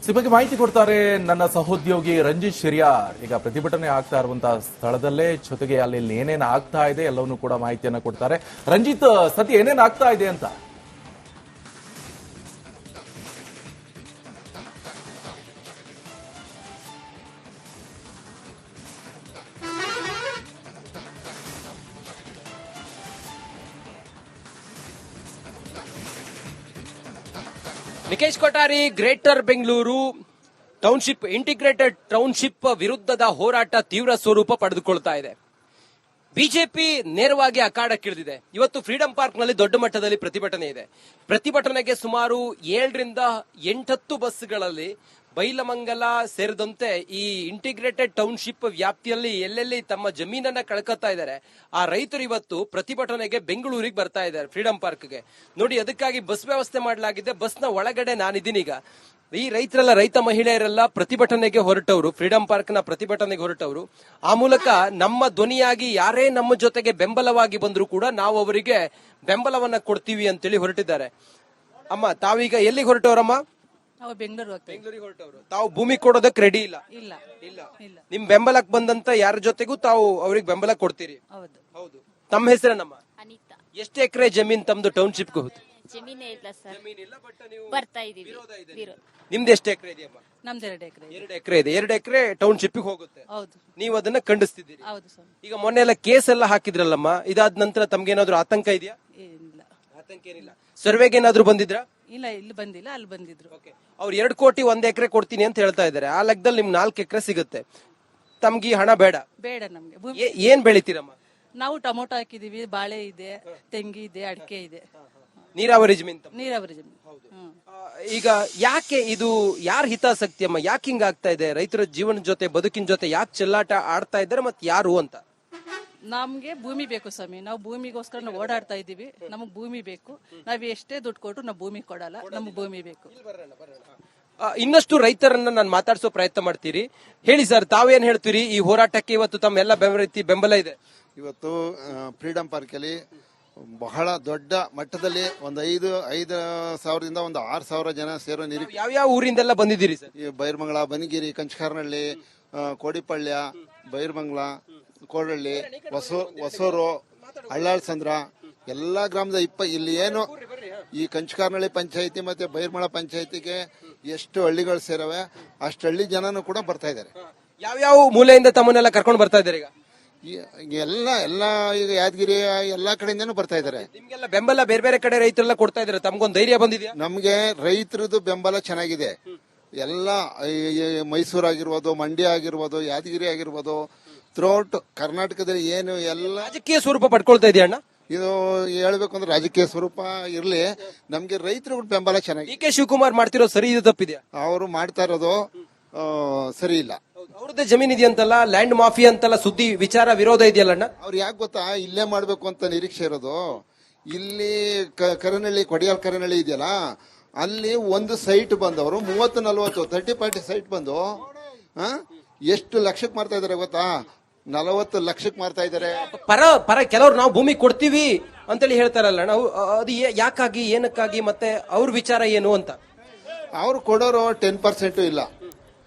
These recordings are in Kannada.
ಈ ಬಗ್ಗೆ ಮಾಹಿತಿ ಕೊಡ್ತಾರೆ ನನ್ನ ಸಹೋದ್ಯೋಗಿ ರಂಜಿತ್ ಶಿರಿಯಾರ್. ಈಗ ಪ್ರತಿಭಟನೆ ಆಗ್ತಾ ಇರುವಂತಹ ಸ್ಥಳದಲ್ಲೇ ಜೊತೆಗೆ ಅಲ್ಲಿ ಏನೇನು ಆಗ್ತಾ ಇದೆ ಎಲ್ಲವನ್ನೂ ಕೂಡ ಮಾಹಿತಿಯನ್ನ ಕೊಡ್ತಾರೆ. ರಂಜಿತ್, ಸದ್ಯ ಏನೇನು ಆಗ್ತಾ ಇದೆ ಅಂತ? Nikesh Kothari, greater Bengaluru township integrated township ವಿರುದ್ಧದ ಹೋರಾಟ ತೀವ್ರ ಸ್ವರೂಪ ಪಡೆದುಕೊಳ್ತಾ ಇದೆ. ಬಿಜೆಪಿ ನೇರವಾಗಿ ಅಖಾಡಕ್ಕಿಳಿದಿದೆ. ಇವತ್ತು ಫ್ರೀಡಂ ಪಾರ್ಕ್ ನಲ್ಲಿ ದೊಡ್ಡ ಮಟ್ಟದಲ್ಲಿ ಪ್ರತಿಭಟನೆ ಇದೆ. ಪ್ರತಿಭಟನೆಗೆ ಸುಮಾರು 7ರಿಂದ 8 ಬಸ್ಗಳಲ್ಲಿ ಬೈಲಮಂಗಲ ಸೇರಿದಂತೆ ಈ ಇಂಟಿಗ್ರೇಟೆಡ್ ಟೌನ್ಶಿಪ್ ವ್ಯಾಪ್ತಿಯಲ್ಲಿ ಎಲ್ಲೆಲ್ಲಿ ತಮ್ಮ ಜಮೀನನ್ನ ಕಳ್ಕೊತಾ ಇದ್ದಾರೆ ಆ ರೈತರು ಇವತ್ತು ಪ್ರತಿಭಟನೆಗೆ ಬೆಂಗಳೂರಿಗೆ ಬರ್ತಾ ಇದ್ದಾರೆ, ಫ್ರೀಡಂ ಪಾರ್ಕ್ಗೆ. ನೋಡಿ, ಅದಕ್ಕಾಗಿ ಬಸ್ ವ್ಯವಸ್ಥೆ ಮಾಡಲಾಗಿದೆ. ಬಸ್ನ ಒಳಗಡೆ ನಾನಿದ್ದೀನಿ. ಈಗ ಈ ರೈತರೆಲ್ಲ, ರೈತ ಮಹಿಳೆಯರೆಲ್ಲ ಪ್ರತಿಭಟನೆಗೆ ಹೊರಟವರು, ಫ್ರೀಡಂ ಪಾರ್ಕ್ ನ ಪ್ರತಿಭಟನೆಗೆ ಹೊರಟವರು. ಆ ಮೂಲಕ ನಮ್ಮ ಧ್ವನಿಯಾಗಿ ಯಾರೇ ನಮ್ಮ ಜೊತೆಗೆ ಬೆಂಬಲವಾಗಿ ಬಂದ್ರು ಕೂಡ ನಾವು ಅವರಿಗೆ ಬೆಂಬಲವನ್ನ ಕೊಡ್ತೀವಿ ಅಂತೇಳಿ ಹೊರಟಿದ್ದಾರೆ. ಅಮ್ಮ, ತಾವೀಗ ಎಲ್ಲಿಗೆ ಹೊರಟವರಮ್ಮ? ನಾವು ಬೆಂಗಳೂರಿಗೆ ಹೊರಟವರು. ತಾವು ಭೂಮಿ ಕೊಡೋದಕ್ಕೆ ರೆಡಿ ಇಲ್ಲ? ಇಲ್ಲ. ನಿಮ್ ಬೆಂಬಲಕ್ಕೆ ಬಂದಂತ ಯಾರ ಜೊತೆಗೂ ತಾವು ಅವ್ರಿಗೆ ಬೆಂಬಲ ಕೊಡ್ತೀರಿ? ಹೌದು. ತಮ್ಮ ಹೆಸರೇನಮ್ಮ? ಅನಿತಾ. ಎಷ್ಟು ಎಕರೆ ಜಮೀನ್ ತಮ್ದು ಟೌನ್ಶಿಪ್ಗೆ ಹೋಗುತ್ತೆ? ಜಮೀನೇ ಇಲ್ಲ ಸರ್, ಜಮೀನಿಲ್ಲ, ಬಟ್ ನೀವು ಬರ್ತಾ ಇದೀವಿ. ನಿಮ್ದು ಎಷ್ಟು ಎಕರೆ ಇದೆಯಮ್ಮ? ನಮ್ದು 2 ಎಕರೆ. 2 ಎಕರೆ ಇದೆ. 2 ಎಕರೆ ಟೌನ್ಶಿಪ್ ಹೋಗುತ್ತೆ. ಹೌದು. ನೀವು ಅದನ್ನ ಖಂಡಿಸ್ತಿದ್ದೀರಿ? ಹೌದು ಸರ್. ಈಗ ಮೊನ್ನೆ ಎಲ್ಲ ಕೇಸ್ ಎಲ್ಲ ಹಾಕಿದ್ರಲ್ಲಮ್ಮ, ಇದಾದ ನಂತರ ತಮ್ಗೇನಾದ್ರು ಆತಂಕ ಇದೆಯಾ? ಇಲ್ಲ. ಆತಂಕ ಏನಿಲ್ಲ. ಸರ್ವೆಗೆ ಏನಾದ್ರು ಬಂದಿದ್ರಾ? ಇಲ್ಲ, ಇಲ್ಲಿ ಬಂದಿಲ್ಲ, ಅಲ್ಲಿ ಬಂದಿದ್ರು. ಅವ್ರು 2 ಕೋಟಿ 1 ಎಕರೆ ಕೊಡ್ತೀನಿ ಅಂತ ಹೇಳ್ತಾ ಇದಾರೆ. ಆ ಲೆಕ್ಕದಲ್ಲಿ ನಿಮ್ 4 ಎಕರೆ ಸಿಗುತ್ತೆ. ತಮ್ಗೆ ಹಣ ಬೇಡ? ಬೇಡ ನಮ್ಗೆ. ಏನ್ ಬೆಳಿತೀರಮ್ಮ? ನಾವು ಟೊಮೊಟೊ ಹಾಕಿದೀವಿ, ಬಾಳೆ ಇದೆ, ತೆಂಗಿ ಇದೆ, ಅಡಿಕೆ ಇದೆ. ನೀರಾವರಿ ಜಮೀನ್? ನೀರಾವರಿ ಜಮೀನು. ಈಗ ಯಾಕೆ ಇದು ಯಾರ ಹಿತಾಸಕ್ತಿ ಅಮ್ಮ? ಯಾಕೆ ಹಿಂಗ ಆಗ್ತಾ ಇದೆ? ರೈತರ ಜೀವನ ಜೊತೆ, ಬದುಕಿನ ಜೊತೆ ಯಾಕೆ ಚೆಲ್ಲಾಟ ಆಡ್ತಾ ಇದ್ದಾರೆ, ಮತ್ತೆ ಯಾರು ಅಂತ? ನಮ್ಗೆ ಭೂಮಿ ಬೇಕು ಸ್ವಾಮಿ. ನಾವು ಭೂಮಿಗೋಸ್ಕರ ನಾವು ಓಡಾಡ್ತಾ ಇದೀವಿ. ನಮಗ್ ಭೂಮಿ ಬೇಕು. ನಾವ್ ಎಷ್ಟೇ ದುಡ್ಡು ಕೊಟ್ರು ನಾವು ಭೂಮಿ ಕೊಡಲ್ಲ. ನಮ್ಗೆ ಭೂಮಿ ಬೇಕು. ಇನ್ನಷ್ಟು ರೈತರನ್ನ ನಾನು ಮಾತಾಡಿಸೋ ಪ್ರಯತ್ನ ಮಾಡ್ತೀರಿ. ಹೇಳಿ ಸರ್, ತಾವೇನ್ ಹೇಳ್ತೀರಿ ಈ ಹೋರಾಟಕ್ಕೆ? ಇವತ್ತು ತಮ್ಮೆಲ್ಲ ಬೆಂಬಲ ಇದೆ. ಇವತ್ತು ಫ್ರೀಡಂ ಪಾರ್ಕ್ ಅಲ್ಲಿ ಬಹಳ ದೊಡ್ಡ ಮಟ್ಟದಲ್ಲಿ ಒಂದು 5,000ದಿಂದ ಒಂದು 6,000 ಜನ ಸೇರೋ ನಿರೀಕ್ಷೆ. ಯಾವ ಊರಿಂದೆಲ್ಲ ಬಂದಿದ್ದೀರಿ ಸರ್? ಈ ಬೈರ್ಮಂಗಲ, ಬನಗಿರಿ, ಕಂಚಕಾರನಹಳ್ಳಿ, ಕೋಡಿಪಳ್ಯ, ಬೈರ್ಮಂಗಲ, ಕೋಡಹಳ್ಳಿ, ಹೊಸೂರು, ಹಳ್ಳಾಳ್ಸಂದ್ರ ಎಲ್ಲಾ ಗ್ರಾಮದ ಇಲ್ಲಿ ಏನು ಈ ಕಂಚಕಾರನಹಳ್ಳಿ ಪಂಚಾಯತಿ ಮತ್ತೆ ಬೈರ್ಮಂಗಲ ಪಂಚಾಯತಿಗೆ ಎಷ್ಟು ಹಳ್ಳಿಗಳು ಸೇರವೆ ಅಷ್ಟು ಹಳ್ಳಿ ಜನನು ಕೂಡ ಬರ್ತಾ ಇದ್ದಾರೆ. ಯಾವ ಮೂಲೆಯಿಂದ ತಮ್ಮನ್ನೆಲ್ಲ ಕರ್ಕೊಂಡು ಬರ್ತಾ ಇದ್ದಾರೆ? ಈಗ ಎಲ್ಲ ಈಗ ಯಾದಗಿರಿ ಎಲ್ಲಾ ಕಡೆಯಿಂದನೂ ಬರ್ತಾ ಇದ್ದಾರೆ. ನಿಮ್ಗೆಲ್ಲ ಬೆಂಬಲ ಬೇರೆ ಬೇರೆ ಕಡೆ ರೈತರೆಲ್ಲ ಕೊಡ್ತಾ ಇದ್ದಾರೆ. ತಮ್ಗೊಂದು ಧೈರ್ಯ ಬಂದಿದೆಯಾ? ನಮ್ಗೆ ರೈತರದ್ದು ಬೆಂಬಲ ಚೆನ್ನಾಗಿದೆ. ಎಲ್ಲ ಮೈಸೂರು ಆಗಿರ್ಬೋದು, ಮಂಡ್ಯ ಆಗಿರ್ಬೋದು, ಯಾದಗಿರಿ ಆಗಿರ್ಬೋದು, ಥ್ರೂಔಟ್ ಕರ್ನಾಟಕದಲ್ಲಿ ಏನು ಎಲ್ಲ ರಾಜಕೀಯ ಸ್ವರೂಪ ಪಡ್ಕೊಳ್ತಾ ಇದೆಯಾ ಅಣ್ಣ? ಇದು ಹೇಳ್ಬೇಕು ಅಂದ್ರೆ ರಾಜಕೀಯ ಸ್ವರೂಪ ಇರ್ಲಿ, ನಮ್ಗೆ ರೈತರ ಬೆಂಬಲ ಚೆನ್ನಾಗಿ. ಡಿ ಕೆ ಶಿವಕುಮಾರ್ ಮಾಡ್ತಿರೋ ಸರಿ, ಇದು ತಪ್ಪಿದೆಯಾ? ಅವರು ಮಾಡ್ತಾ ಇರೋದು ಸರಿ ಇಲ್ಲ. ಅವ್ರದ್ದೇ ಜಮೀನ್ ಇದೆಯಂತಲ್ಲ, ಲ್ಯಾಂಡ್ ಮಾಫಿಯಾ ಅಂತಲ್ಲ ಸುದ್ದಿ, ವಿಚಾರ ವಿರೋಧ ಇದೆಯಲ್ಲ ಅಣ್ಣ? ಅವ್ರು ಯಾಕೆ ಗೊತ್ತಾ ಇಲ್ಲೇ ಮಾಡ್ಬೇಕು ಅಂತ ನಿರೀಕ್ಷೆ ಇರೋದು. ಇಲ್ಲಿ ಕರನಹಳ್ಳಿ, ಕೊಡಿಯಾಲ್ ಕರನಹಳ್ಳಿ ಇದೆಯಲ್ಲ, ಅಲ್ಲಿ ಒಂದು ಸೈಟ್ ಬಂದವರು 30-40 30-40 ಸೈಟ್ ಬಂದು ಎಷ್ಟು ಲಕ್ಷಕ್ಕೆ ಮಾರ್ತಾ ಇದಾರೆ ಗೊತ್ತಾ? 40 ಲಕ್ಷಕ್ಕೆ ಮಾರ್ತಾ ಇದಾರೆ. ಪರ ಕೆಲವ್ರು ನಾವು ಭೂಮಿ ಕೊಡ್ತೀವಿ ಅಂತೇಳಿ ಹೇಳ್ತಾರಲ್ಲ ನಾವು, ಅದು ಯಾಕಾಗಿ, ಏನಕ್ಕಾಗಿ, ಮತ್ತೆ ಅವ್ರ ವಿಚಾರ ಏನು ಅಂತ? ಅವ್ರು ಕೊಡೋರು 10% ಇಲ್ಲ.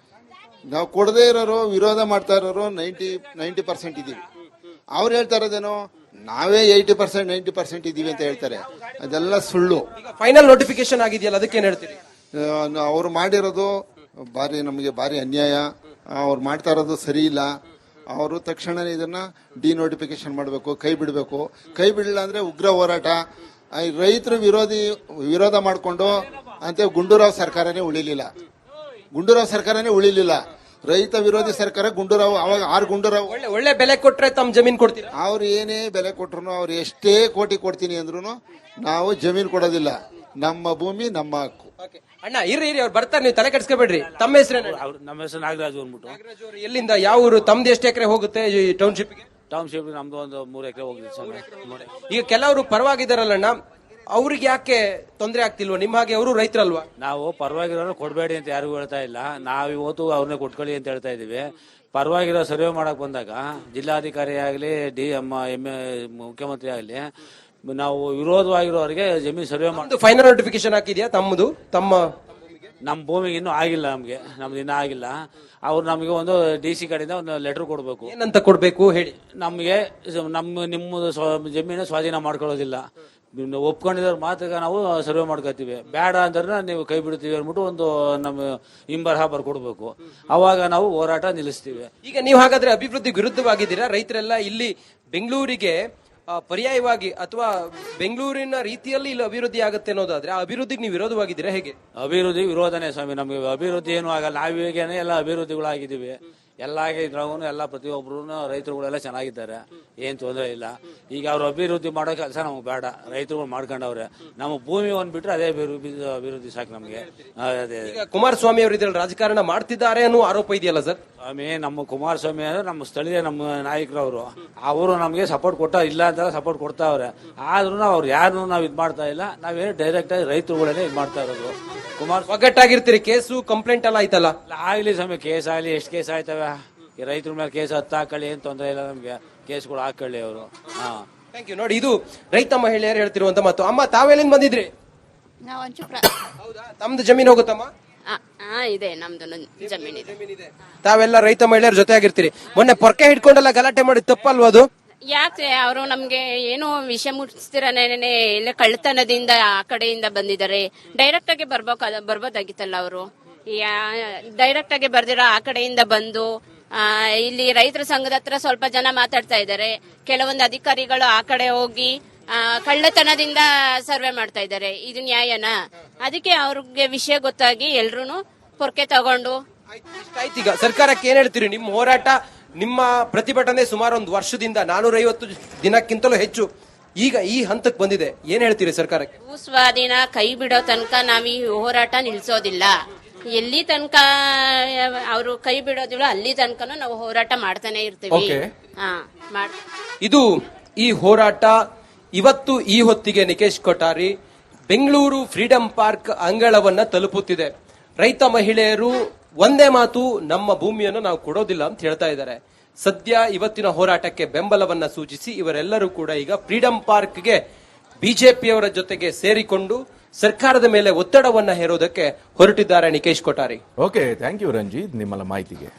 ನಾವು ಕೊಡದೇ ಇರೋರು, ವಿರೋಧ ಮಾಡ್ತಾ ಇರೋರು 90% ಇದೀವಿ. ಅವ್ರು ಹೇಳ್ತಾ ಇರೋದೇನೋ ನಾವೇ 80% 90% ಇದೀವಿ ಅಂತ ಹೇಳ್ತಾರೆ. ಅದೆಲ್ಲ ಸುಳ್ಳು. ಫೈನಲ್ ನೋಟಿಫಿಕೇಶನ್ ಆಗಿದೆಯಲ್ಲ, ಅದಕ್ಕೇನ್ ಹೇಳ್ತೀರಿ? ಅವ್ರು ಮಾಡಿರೋದು ನಮಗೆ ಭಾರಿ ಅನ್ಯಾಯ. ಅವ್ರು ಮಾಡ್ತಾ ಇರೋದು ಸರಿ ಇಲ್ಲ. ಅವರು ತಕ್ಷಣ ಇದನ್ನ ಡಿನೋಟಿಫಿಕೇಶನ್ ಮಾಡಬೇಕು, ಕೈ ಬಿಡಬೇಕು. ಕೈ ಬಿಡಲಿಲ್ಲ ಅಂದ್ರೆ ಉಗ್ರ ಹೋರಾಟ. ರೈತರು ವಿರೋಧ ಮಾಡಿಕೊಂಡು ಅಂತ ಗುಂಡೂರಾವ್ ಸರ್ಕಾರನೇ ಉಳಿಲಿಲ್ಲ. ರೈತ ವಿರೋಧಿ ಸರ್ಕಾರ ಗುಂಡೂರಾವ್. ಅವಾಗ 6 ಗುಂಡೂರಾವ್ ಒಳ್ಳೆ ಬೆಲೆ ಕೊಟ್ರೆ ತಮ್ಮ ಜಮೀನ್ ಕೊಡ್ತೀರಾ? ಅವ್ರು ಏನೇ ಬೆಲೆ ಕೊಟ್ರು, ಅವ್ರು ಎಷ್ಟೇ ಕೋಟಿ ಕೊಡ್ತೀನಿ ಅಂದ್ರು ನಾವು ಜಮೀನ್ ಕೊಡೋದಿಲ್ಲ. ನಮ್ಮ ಭೂಮಿ ನಮ್ಮ ಹಕ್ಕು. ಅಣ್ಣ ಇರ್ರಿ, ಅವ್ರು ಬರ್ತಾರೆ, ನೀವು ತಲೆ ಕೆಡಿಸ್ಕೋಬೇಡ್ರಿ. ತಮ್ಮ ಹೆಸರು? ನಮ್ಮ ಹೆಸರು ನಾಗರಾಜ್ ಅಂದ್ಬಿಟ್ಟು. ಎಲ್ಲಿಂದ, ಯಾವ ಊರು ತಮ್ದು? ಎಷ್ಟು ಎಕರೆ ಹೋಗುತ್ತೆ ಟೌನ್ಶಿಪ್? ಟೌನ್ಶಿಪ್ ನಮ್ದು ಒಂದು 3 ಎಕರೆ ಹೋಗಿದೆ. ಈಗ ಕೆಲವರು ಪರವಾಗಿದಾರಲ್ಲಣ್ಣ, ಅವ್ರಿಗೆ ಯಾಕೆ ತೊಂದರೆ ಆಗ್ತಿಲ್ವಾ? ನಿಮ್ಮ ಹಾಗೆ ಅವರು ರೈತರಲ್ವಾ? ನಾವು ಪರವಾಗಿರೋರು ಕೊಡಬೇಡಿ ಅಂತ ಯಾರಿಗೂ ಹೇಳ್ತಾ ಇಲ್ಲ. ನಾವು ಇವತ್ತು ಅವ್ರನ್ನೇ ಕೊಟ್ಕೊಳ್ಳಿ ಅಂತ ಹೇಳ್ತಾ ಇದೀವಿ. ಪರವಾಗಿರೋ ಸರ್ವೆ ಮಾಡಕ್ ಬಂದಾಗ ಜಿಲ್ಲಾಧಿಕಾರಿ ಆಗಲಿ, ಮುಖ್ಯಮಂತ್ರಿ ಆಗಲಿ, ನಾವು ವಿರೋಧವಾಗಿರೋರಿಗೆ ಜಮೀನು ಸರ್ವೆ ಮಾಡಿ ಫೈನಲ್ ನೋಟಿಫಿಕೇಶನ್ ಹಾಕಿದ್ಯಾ ತಮ್ಮದು? ತಮ್ಮ ನಮ್ಮ ಭೂಮಿಗೆ ಇನ್ನೂ ಆಗಿಲ್ಲ, ನಮ್ದು ಇನ್ನೂ ಆಗಿಲ್ಲ. ಅವ್ರು ನಮಗೆ ಒಂದು DC ಕಡೆಯಿಂದ ಒಂದು ಲೆಟರ್ ಕೊಡಬೇಕು. ಏನಂತ ಕೊಡ್ಬೇಕು ಹೇಳಿ. ನಮಗೆ ನಿಮ್ಮ ಜಮೀನು ಸ್ವಾಧೀನ ಮಾಡ್ಕೊಳ್ಳೋದಿಲ್ಲ, ಒಪ್ಕೊಂಡಿದ್ರ ಮಾತ್ರ ನಾವು ಸರ್ವೆ ಮಾಡ್ಕೋತೀವಿ, ಬೇಡ ಅಂದ್ರೆ ನೀವು ಕೈ ಬಿಡ್ತೀವಿ ಅಂದ್ಬಿಟ್ಟು ಒಂದು ನಮ್ಮ ಹಿಂಬರಹ ಬರ್ಕೊಡ್ಬೇಕು. ಅವಾಗ ನಾವು ಹೋರಾಟ ನಿಲ್ಲಿಸ್ತೀವಿ. ಈಗ ನೀವು ಹಾಗಾದ್ರೆ ಅಭಿವೃದ್ಧಿ ವಿರುದ್ಧವಾಗಿದ್ದೀರಾ? ರೈತರೆಲ್ಲ ಇಲ್ಲಿ ಬೆಂಗಳೂರಿಗೆ ಪರ್ಯಾಯವಾಗಿ ಅಥವಾ ಬೆಂಗಳೂರಿನ ರೀತಿಯಲ್ಲಿ ಇಲ್ಲಿ ಅಭಿವೃದ್ಧಿ ಆಗುತ್ತೆ ಅನ್ನೋದಾದ್ರೆ ಆ ಅಭಿವೃದ್ಧಿಗೆ ನೀವು ವಿರೋಧವಾಗಿದ್ದೀರಾ ಹೇಗೆ? ಅಭಿವೃದ್ಧಿ ವಿರೋಧನೇ ಸ್ವಾಮಿ, ನಮಗೆ ಅಭಿವೃದ್ಧಿ ಏನು ಆಗಲ್ಲ. ನಾವೀಗೇನೆ ಎಲ್ಲ ಅಭಿವೃದ್ಧಿಗಳಾಗಿದ್ದೀವಿ, ಎಲ್ಲ ಇದ್ರಾಗೂ ಎಲ್ಲ ಪ್ರತಿಯೊಬ್ಬರು ರೈತರುಗಳೆಲ್ಲ ಚೆನ್ನಾಗಿದ್ದಾರೆ, ಏನ್ ತೊಂದರೆ ಇಲ್ಲ. ಈಗ ಅವ್ರು ಅಭಿವೃದ್ಧಿ ಮಾಡೋ ಕೆಲಸ ನಮ್ಗೆ ಬೇಡ, ರೈತರುಗಳು ಮಾಡ್ಕೊಂಡವ್ರೆ. ನಮ್ಮ ಭೂಮಿ ಒಂದ್ ಬಿಟ್ರೆ ಅದೇ ಅಭಿವೃದ್ಧಿ ಸಾಕು ನಮ್ಗೆ. ಅದೇ ಈಗ ಕುಮಾರಸ್ವಾಮಿ ಅವರು ಇದ್ರಲ್ಲಿ ರಾಜಕಾರಣ ಮಾಡ್ತಿದ್ದಾರೆ ಅನ್ನೋ ಆರೋಪ ಇದೆಯಲ್ಲ ಸರ್? ಸ್ವಾಮಿ, ನಮ್ಮ ಕುಮಾರಸ್ವಾಮಿ ಅಂದ್ರೆ ನಮ್ಮ ಸ್ಥಳೀಯ ನಮ್ಮ ನಾಯಕರವರು, ಅವರು ನಮಗೆ ಸಪೋರ್ಟ್ ಇಲ್ಲ ಅಂತೆಲ್ಲ ಸಪೋರ್ಟ್ ಕೊಡ್ತಾವ್ರೆ. ಆದ್ರೂ ಅವ್ರು ಯಾರನ್ನೂ ನಾವು ಇದ್ ಮಾಡ್ತಾ ಇಲ್ಲ, ನಾವೇನು ಡೈರೆಕ್ಟ್ ಆಗಿ ರೈತರುಗಳನ್ನೇ ಇದ್ ಮಾಡ್ತಾ ಇರೋದು. ಒಗ್ಗಟ್ಟಾಗಿರ್ತೀರಿ, ಕೇಸು ಕಂಪ್ಲೇಂಟ್ ಎಲ್ಲ ಆಯ್ತಲ್ಲ? ಆಗ್ಲಿ ಸ್ವಾಮಿ, ಕೇಸ್ ಆಗ್ಲಿ, ಎಷ್ಟು ಕೇಸ್ ಆಯ್ತವೆ, ರೈತರ ಮೇಲೆ ಕೇಸ್ ಹಾಕೊಳ್ಳಿ, ಏನ್ ತೊಂದರೆ ಇಲ್ಲ ನಮ್ಗೆ, ಕೇಸ್ಗಳು ಹಾಕೊಳ್ಳಿ ಅವರು. Thank you. ನೋಡಿ, ಇದು ರೈತ ಮಹಿಳೆಯರು ಹೇಳ್ತಿರುವಂತ ಮಾತು. ಅಮ್ಮ, ತಾವೆಲ್ಲಿಂದ ಬಂದಿದ್ರಿ? ನಾವು ಒಂಚೂರು ಹೌದಾ? ತಮ್ದು ಜಮೀನು ಹೋಗುತ್ತಮ್ಮ? ಇದೆ, ನಮ್ದು ಜಮೀನಿದೆ. ತಾವೆಲ್ಲ ರೈತ ಮಹಿಳೆಯರ ಜೊತೆ ಆಗಿರ್ತೀರಿ. ಮೊನ್ನೆ ಪೊರ್ಕೆ ಹಿಡ್ಕೊಂಡೆಲ್ಲ ಗಲಾಟೆ ಮಾಡಿ ತಪ್ಪಲ್ವಾ ಅದು? ಯಾಕೆ ಅವರು ನಮ್ಗೆ ಏನೋ ವಿಷಯ ಮುಟ್ಟಿಸ್ತಿರನೇನೆ, ಇಲ್ಲ ಕಳ್ಳತನದಿಂದ ಆ ಕಡೆಯಿಂದ ಬಂದಿದ್ದಾರೆ. ಡೈರೆಕ್ಟ್ ಆಗಿ ಬರ್ಬೋದಾಗಿತ್ತಲ್ಲ ಅವರು. ಡೈರೆಕ್ಟ್ ಆಗಿ ಬರ್ದಿರೋ ಆ ಕಡೆಯಿಂದ ಬಂದು ಇಲ್ಲಿ ರೈತರ ಸಂಘದ ಹತ್ರ ಸ್ವಲ್ಪ ಜನ ಮಾತಾಡ್ತಾ ಇದ್ದಾರೆ. ಕೆಲವೊಂದು ಅಧಿಕಾರಿಗಳು ಆ ಕಡೆ ಹೋಗಿ ಕಳ್ಳತನದಿಂದ ಸರ್ವೆ ಮಾಡ್ತಾ ಇದ್ದಾರೆ. ಇದು ನ್ಯಾಯನಾ? ಅದಕ್ಕೆ ಅವ್ರಿಗೆ ವಿಷಯ ಗೊತ್ತಾಗಿ ಎಲ್ರು ಪೊರ್ಕೆ ತಗೊಂಡು ಈಗ ಸರ್ಕಾರಕ್ಕೆ ಏನ್ ಹೇಳ್ತೀರಿ? ನಿಮ್ಮ ಹೋರಾಟ, ನಿಮ್ಮ ಪ್ರತಿಭಟನೆ ಸುಮಾರು ಒಂದು ವರ್ಷದಿಂದ 450 ದಿನಕ್ಕಿಂತಲೂ ಹೆಚ್ಚು ಈಗ ಈ ಹಂತಕ್ಕೆ ಬಂದಿದೆ. ಏನ್ ಹೇಳ್ತೀರಿ ಸರ್ಕಾರಕ್ಕೆ? ಭೂ ಸ್ವಾಧೀನ ಕೈ ಬಿಡೋ ತನಕ ನಾವ್ ಈ ಹೋರಾಟ ನಿಲ್ಸೋದಿಲ್ಲ. ಎಲ್ಲಿ ತನಕ ಅವರು ಕೈ ಬಿಡೋದಿಲ್ಲ ಅಲ್ಲಿ ತನಕನೂ ನಾವು ಹೋರಾಟ ಮಾಡ್ತಾನೆ ಇರ್ತೀವಿ. ಇದು ಈ ಹೋರಾಟ ಇವತ್ತು ಈ ಹೊತ್ತಿಗೆ ನಿಕೇಶ್ ಕೊಠಾರಿ ಬೆಂಗಳೂರು ಫ್ರೀಡಂ ಪಾರ್ಕ್ ಅಂಗಳವನ್ನ ತಲುಪುತ್ತಿದೆ. ರೈತ ಮಹಿಳೆಯರು ಒಂದೇ ಮಾತು, ನಮ್ಮ ಭೂಮಿಯನ್ನು ನಾವು ಕೊಡೋದಿಲ್ಲ ಅಂತ ಹೇಳ್ತಾ ಇದ್ದಾರೆ. ಸದ್ಯ ಇವತ್ತಿನ ಹೋರಾಟಕ್ಕೆ ಬೆಂಬಲವನ್ನ ಸೂಚಿಸಿ ಇವರೆಲ್ಲರೂ ಕೂಡ ಈಗ ಫ್ರೀಡಂ ಪಾರ್ಕ್ಗೆ ಬಿಜೆಪಿಯವರ ಜೊತೆಗೆ ಸೇರಿಕೊಂಡು ಸರ್ಕಾರದ ಮೇಲೆ ಒತ್ತಡವನ್ನ ಹೇರೋದಕ್ಕೆ ಹೊರಟಿದ್ದಾರೆ Nikesh Kothari. Okay, thank you Ranjit ನಿಮ್ಮಲ್ಲ ಮಾಹಿತಿಗೆ.